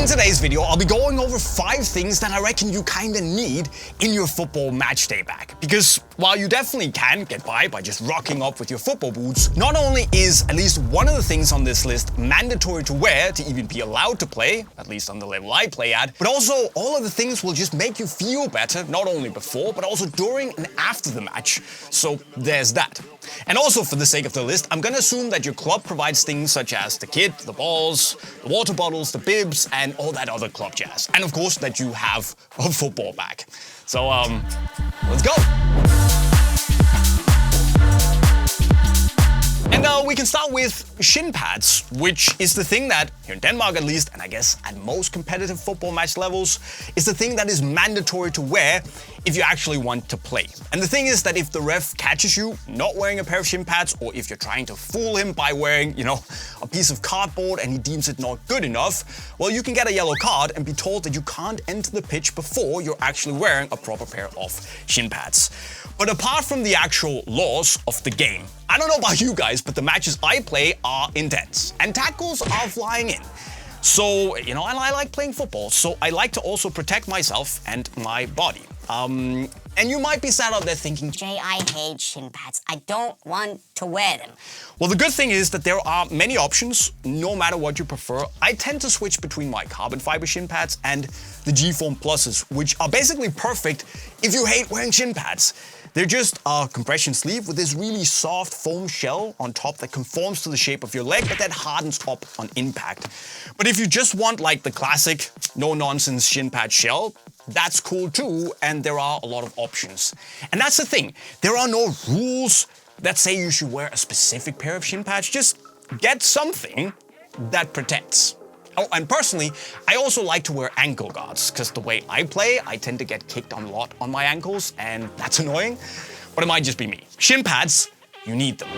In today's video, I'll be going over 5 things that I reckon you kinda need in your football match day bag. Because while you definitely can get by just rocking up with your football boots, not only is at least one of the things on this list mandatory to wear to even be allowed to play, at least on the level I play at, but also all of the things will just make you feel better, not only before, but also during and after the match. So there's that. And also, for the sake of the list, I'm gonna assume that your club provides things such as the kit, the balls, the water bottles, the bibs, and all that other club jazz. And of course, that you have a football bag. So, let's go! And we can start with shin pads, which is the thing that, here in Denmark at least, and I guess at most competitive football match levels, is the thing that is mandatory to wear if you actually want to play. And the thing is that if the ref catches you not wearing a pair of shin pads, or if you're trying to fool him by wearing, a piece of cardboard and he deems it not good enough, well, you can get a yellow card and be told that you can't enter the pitch before you're actually wearing a proper pair of shin pads. But apart from the actual laws of the game, I don't know about you guys, but the matches I play are intense and tackles are flying in. So, I like playing football, so I like to also protect myself and my body. And you might be sat out there thinking, Jay, I hate shin pads. I don't want to wear them. Well, the good thing is that there are many options, no matter what you prefer. I tend to switch between my carbon fiber shin pads and the G-Form Pluses, which are basically perfect if you hate wearing shin pads. They're just a compression sleeve with this really soft foam shell on top that conforms to the shape of your leg, but that hardens up on impact. But if you just want like the classic, no-nonsense shin pad shell, that's cool too, and there are a lot of options. And that's the thing, there are no rules that say you should wear a specific pair of shin pads, just get something that protects. Oh, and personally, I also like to wear ankle guards, because the way I play, I tend to get kicked a lot on my ankles, and that's annoying, but it might just be me. Shin pads, you need them.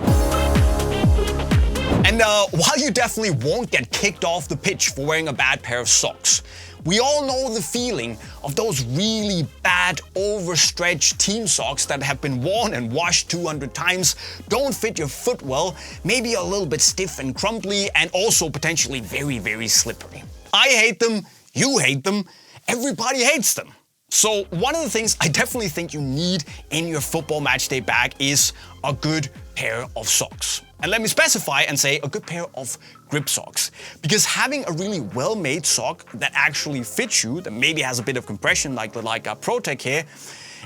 And while you definitely won't get kicked off the pitch for wearing a bad pair of socks, we all know the feeling of those really bad, overstretched team socks that have been worn and washed 200 times, don't fit your foot well, maybe a little bit stiff and crumbly, and also potentially very, very slippery. I hate them, you hate them, everybody hates them. So one of the things I definitely think you need in your football match day bag is a good pair of socks. And let me specify and say a good pair of grip socks. Because having a really well-made sock that actually fits you, that maybe has a bit of compression like the ProTech here,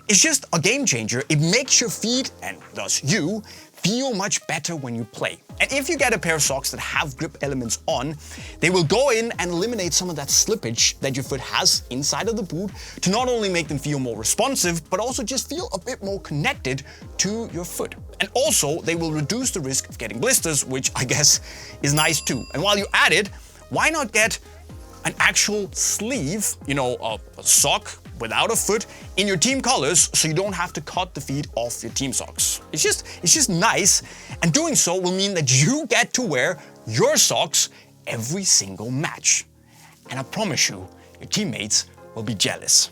is just a game changer. It makes your feet, and thus you, feel much better when you play. And if you get a pair of socks that have grip elements on, they will go in and eliminate some of that slippage that your foot has inside of the boot to not only make them feel more responsive, but also just feel a bit more connected to your foot. And also, they will reduce the risk of getting blisters, which I guess is nice too. And while you're at it, why not get an actual sleeve, a sock without a foot in your team colors, so you don't have to cut the feet off your team socks. It's just nice, and doing so will mean that you get to wear your socks every single match. And I promise you, your teammates will be jealous.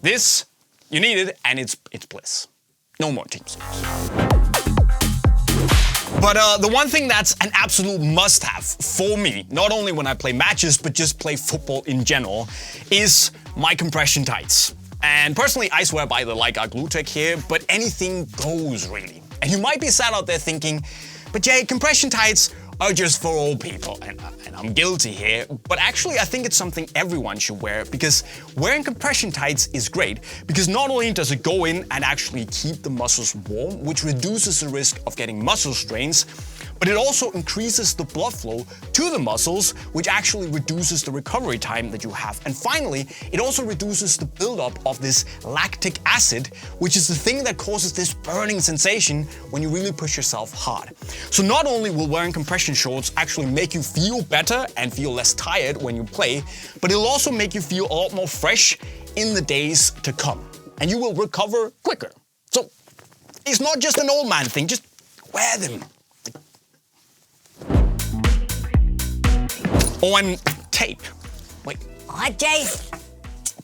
This, you need it, and it's bliss. No more team socks. But the one thing that's an absolute must-have for me, not only when I play matches, but just play football in general, is my compression tights. And personally, I swear by the Leica Glue Tech here, but anything goes really. And you might be sat out there thinking, but Jay, compression tights are just for old people, and I'm guilty here, but actually I think it's something everyone should wear, because wearing compression tights is great, because not only does it go in and actually keep the muscles warm, which reduces the risk of getting muscle strains, but it also increases the blood flow to the muscles, which actually reduces the recovery time that you have. And finally, it also reduces the buildup of this lactic acid, which is the thing that causes this burning sensation when you really push yourself hard. So not only will wearing compression shorts actually make you feel better and feel less tired when you play, but it'll also make you feel a lot more fresh in the days to come. And you will recover quicker. So it's not just an old man thing, just wear them. Oh, and tape. Wait. What, Jay?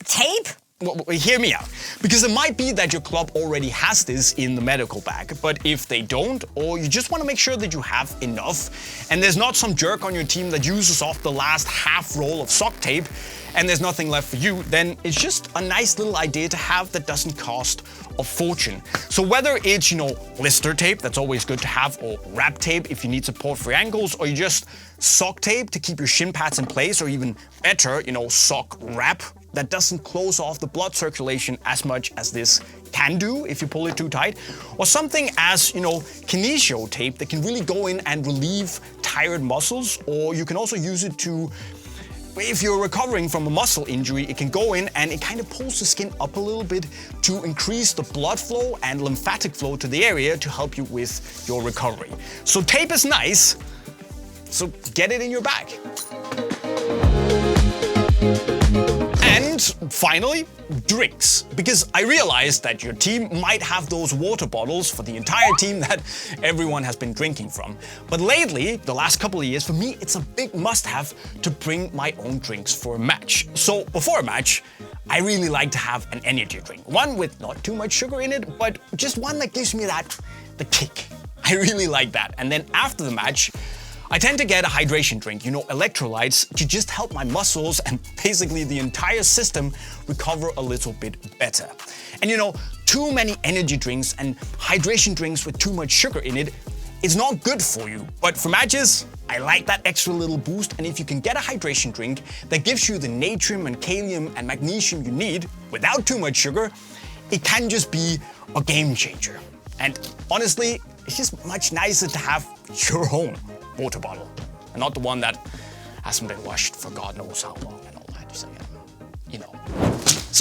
Tape? well, hear me out, because it might be that your club already has this in the medical bag, but if they don't, or you just want to make sure that you have enough, and there's not some jerk on your team that uses off the last half roll of sock tape, and there's nothing left for you, then it's just a nice little idea to have that doesn't cost a fortune. So whether it's, blister tape, that's always good to have, or wrap tape if you need support for your ankles, or you just sock tape to keep your shin pads in place, or even better, sock wrap that doesn't close off the blood circulation as much as this can do if you pull it too tight, or something as, kinesio tape that can really go in and relieve tired muscles, or you can also use it to, if you're recovering from a muscle injury, it can go in and it kind of pulls the skin up a little bit to increase the blood flow and lymphatic flow to the area to help you with your recovery. So tape is nice, so get it in your bag. And finally, drinks. Because I realized that your team might have those water bottles for the entire team that everyone has been drinking from. But lately, the last couple of years, for me, it's a big must-have to bring my own drinks for a match. So before a match, I really like to have an energy drink. One with not too much sugar in it, but just one that gives me the kick. I really like that. And then after the match, I tend to get a hydration drink, electrolytes, to just help my muscles and basically the entire system recover a little bit better. And too many energy drinks and hydration drinks with too much sugar in it, it's not good for you. But for matches, I like that extra little boost, and if you can get a hydration drink that gives you the natrium and kalium and magnesium you need without too much sugar, it can just be a game changer. And honestly, it's just much nicer to have your own water bottle, and not the one that hasn't been washed for God knows how long and all that. So,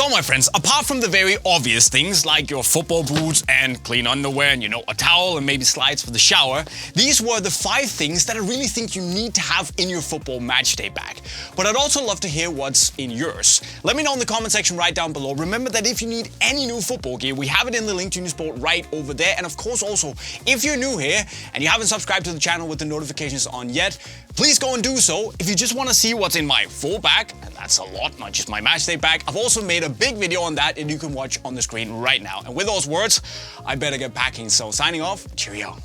So my friends, apart from the very obvious things like your football boots and clean underwear and a towel and maybe slides for the shower, these were the 5 things that I really think you need to have in your football match day bag. But I'd also love to hear what's in yours. Let me know in the comment section right down below. Remember that if you need any new football gear, we have it in the link to Unisport right over there. And of course also, if you're new here and you haven't subscribed to the channel with the notifications on yet, please go and do so. If you just want to see what's in my full bag, and that's a lot, not just my match day bag, I've also made a big video on that and you can watch on the screen right now. And with those words, I better get packing. So signing off, cheerio.